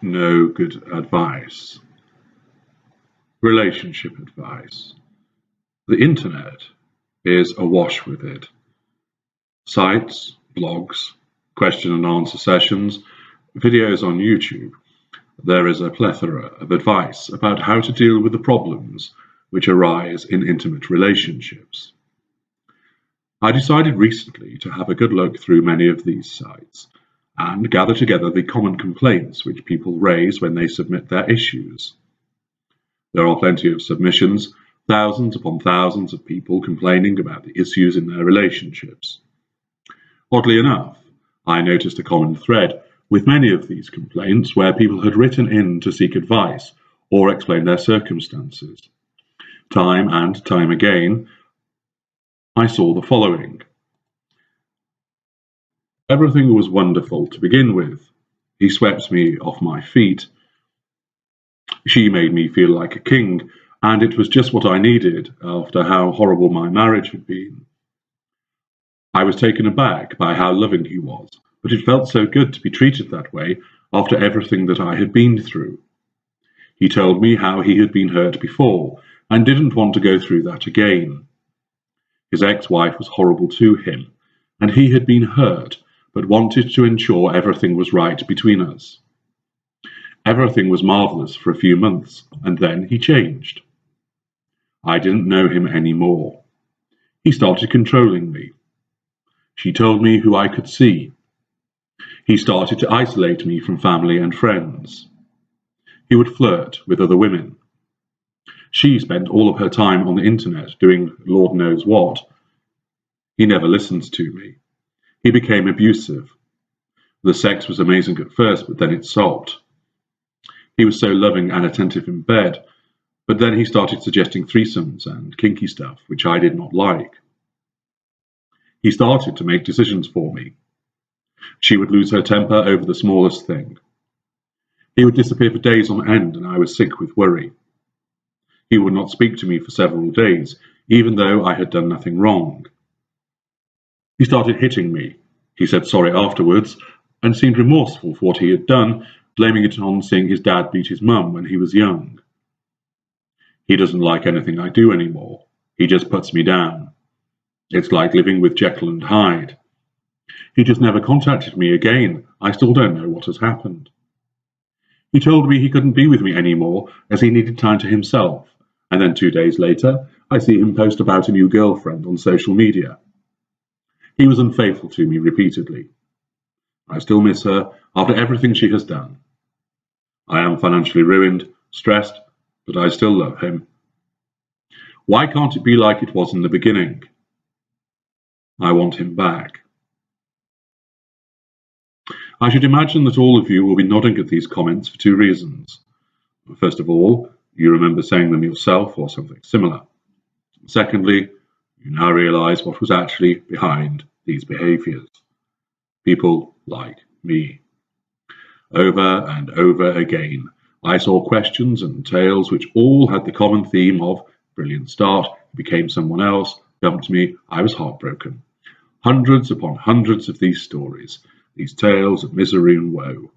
no good advice. Relationship advice. The internet is awash with it. Sites, blogs, question and answer sessions, videos on YouTube. There is a plethora of advice about how to deal with the problems which arise in intimate relationships. I decided recently to have a good look through many of these sites and gather together the common complaints which people raise when they submit their issues. There are plenty of submissions, thousands upon thousands of people complaining about the issues in their relationships. Oddly enough, I noticed a common thread with many of these complaints where people had written in to seek advice or explain their circumstances. Time and time again, I saw the following. Everything was wonderful to begin with. He swept me off my feet. She made me feel like a king, and it was just what I needed after how horrible my marriage had been. I was taken aback by how loving he was, but it felt so good to be treated that way after everything that I had been through. He told me how he had been hurt before and didn't want to go through that again. His ex-wife was horrible to him, and he had been hurt but wanted to ensure everything was right between us. Everything was marvellous for a few months, and then he changed. I didn't know him anymore. He started controlling me. She told me who I could see. He started to isolate me from family and friends. He would flirt with other women. She spent all of her time on the internet doing Lord knows what. He never listened to me. He became abusive. The sex was amazing at first, but then it stopped. He was so loving and attentive in bed, but then he started suggesting threesomes and kinky stuff, which I did not like. He started to make decisions for me. She would lose her temper over the smallest thing. He would disappear for days on end, and I was sick with worry. He would not speak to me for several days, even though I had done nothing wrong. He started hitting me. He said sorry afterwards, and seemed remorseful for what he had done, blaming it on seeing his dad beat his mum when he was young. He doesn't like anything I do anymore. He just puts me down. It's like living with Jekyll and Hyde. He just never contacted me again. I still don't know what has happened. He told me he couldn't be with me anymore as he needed time to himself, and then 2 days later, I see him post about a new girlfriend on social media. He was unfaithful to me repeatedly. I still miss her after everything she has done. I am financially ruined, stressed, but I still love him. Why can't it be like it was in the beginning? I want him back. I should imagine that all of you will be nodding at these comments for two reasons. First of all, you remember saying them yourself or something similar. Secondly, you now realise what was actually behind these behaviours. People like me. Over and over again, I saw questions and tales which all had the common theme of brilliant start, became someone else, dumped me, I was heartbroken. Hundreds upon hundreds of these stories, these tales of misery and woe,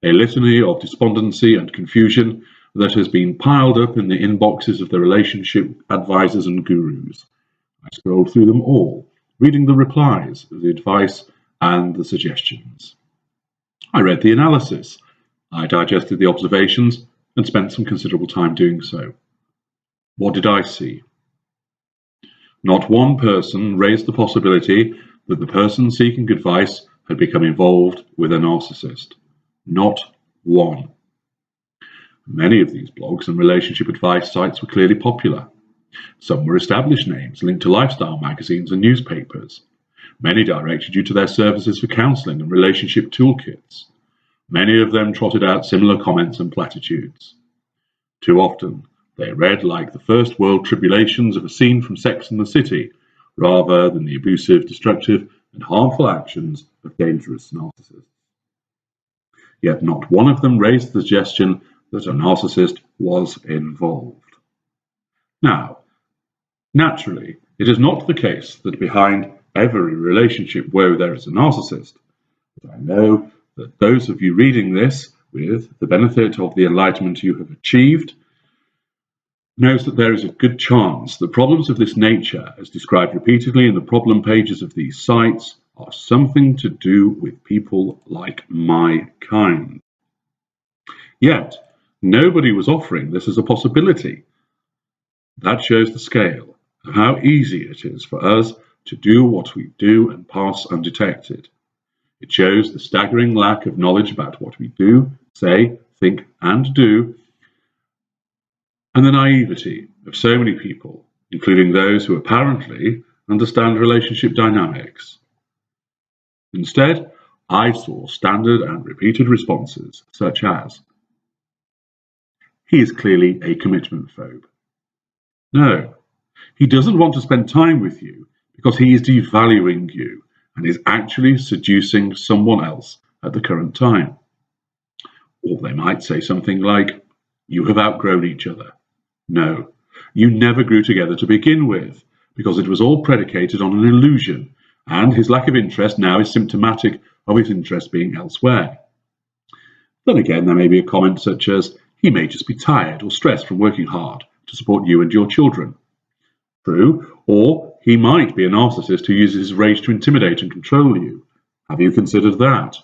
a litany of despondency and confusion that has been piled up in the inboxes of the relationship advisors and gurus. I scrolled through them all, reading the replies, the advice, and the suggestions. I read the analysis. I digested the observations and spent some considerable time doing so. What did I see? Not one person raised the possibility that the person seeking advice had become involved with a narcissist. Not one. Many of these blogs and relationship advice sites were clearly popular. Some were established names linked to lifestyle magazines and newspapers. Many directed you to their services for counselling and relationship toolkits. Many of them trotted out similar comments and platitudes. Too often, they read like the first world tribulations of a scene from Sex and the City, rather than the abusive, destructive, and harmful actions of dangerous narcissists. Yet not one of them raised the suggestion that a narcissist was involved. Now, naturally, it is not the case that behind every relationship where there is a narcissist, but I know that those of you reading this with the benefit of the enlightenment you have achieved, knows that there is a good chance that problems of this nature, as described repeatedly in the problem pages of these sites, are something to do with people like my kind. Yet, nobody was offering this as a possibility. That shows the scale of how easy it is for us to do what we do and pass undetected. It shows the staggering lack of knowledge about what we do, say, think, and do, and the naivety of so many people, including those who apparently understand relationship dynamics. Instead, I saw standard and repeated responses, such as, "He is clearly a commitment phobe." No, he doesn't want to spend time with you because he is devaluing you and is actually seducing someone else at the current time. Or they might say something like, "You have outgrown each other." No, you never grew together to begin with, because it was all predicated on an illusion, and his lack of interest now is symptomatic of his interest being elsewhere. Then again, there may be a comment such as, "He may just be tired or stressed from working hard to support you and your children." True, or he might be a narcissist who uses his rage to intimidate and control you. Have you considered that?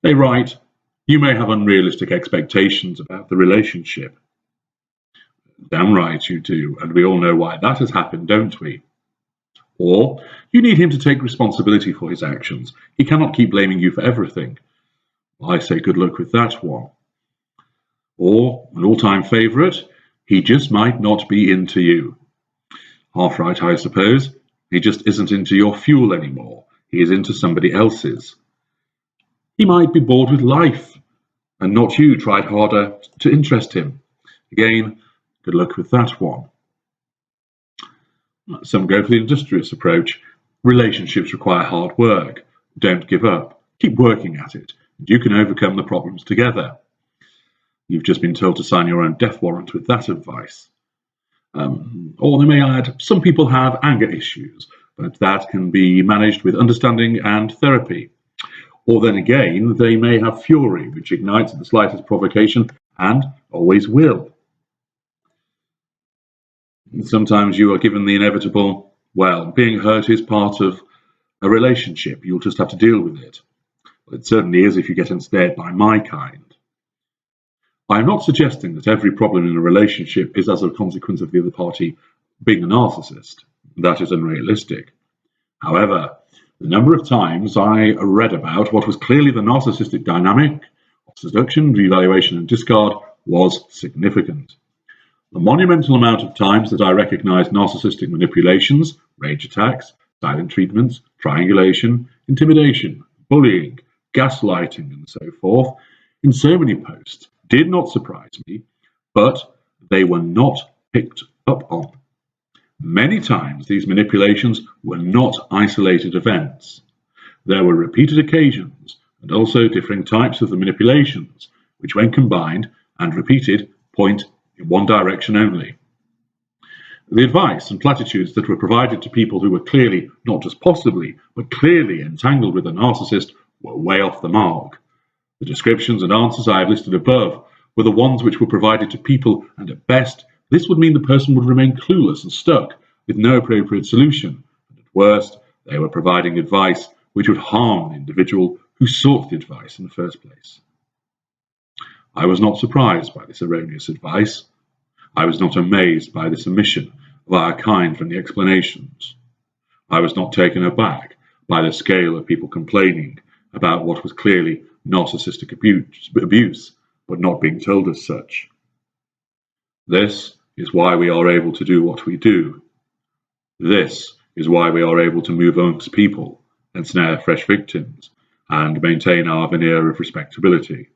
They write, "You may have unrealistic expectations about the relationship." Damn right you do, and we all know why that has happened, don't we? Or, "You need him to take responsibility for his actions. He cannot keep blaming you for everything." I say good luck with that one. Or, an all-time favourite, "He just might not be into you." Half right, I suppose. He just isn't into your fuel anymore. He is into somebody else's. He might be bored with life, and not you tried harder to interest him. Again, good luck with that one. Some go for the industrious approach. Relationships require hard work. Don't give up. Keep working at it. You can overcome the problems together. You've just been told to sign your own death warrant with that advice. Or they may add, some people have anger issues, but that can be managed with understanding and therapy. Or then again, they may have fury, which ignites at the slightest provocation and always will. Sometimes you are given the inevitable, well, being hurt is part of a relationship, you'll just have to deal with it. Well, it certainly is if you get ensnared by my kind. I am not suggesting that every problem in a relationship is as a consequence of the other party being a narcissist. That is unrealistic. However, the number of times I read about what was clearly the narcissistic dynamic of seduction, devaluation, and discard was significant. The monumental amount of times that I recognized narcissistic manipulations, rage attacks, silent treatments, triangulation, intimidation, bullying, gaslighting, and so forth, in so many posts did not surprise me, but they were not picked up on. Many times these manipulations were not isolated events. There were repeated occasions and also differing types of the manipulations, which when combined and repeated point in one direction only. The advice and platitudes that were provided to people who were clearly, not just possibly, but clearly entangled with a narcissist were way off the mark. The descriptions and answers I have listed above were the ones which were provided to people, and at best, this would mean the person would remain clueless and stuck with no appropriate solution, and at worst, they were providing advice which would harm the individual who sought the advice in the first place. I was not surprised by this erroneous advice. I was not amazed by this omission of our kind from the explanations. I was not taken aback by the scale of people complaining about what was clearly narcissistic abuse, but not being told as such. This is why we are able to do what we do. This is why we are able to move amongst people, ensnare fresh victims, and maintain our veneer of respectability.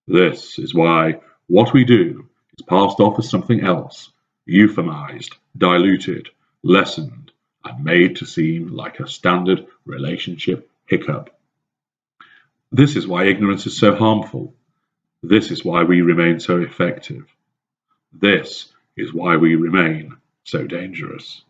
This is why what we do is passed off as something else, euphemized, diluted, lessened, and made to seem like a standard relationship hiccup. This is why ignorance is so harmful. This is why we remain so effective. This is why we remain so dangerous.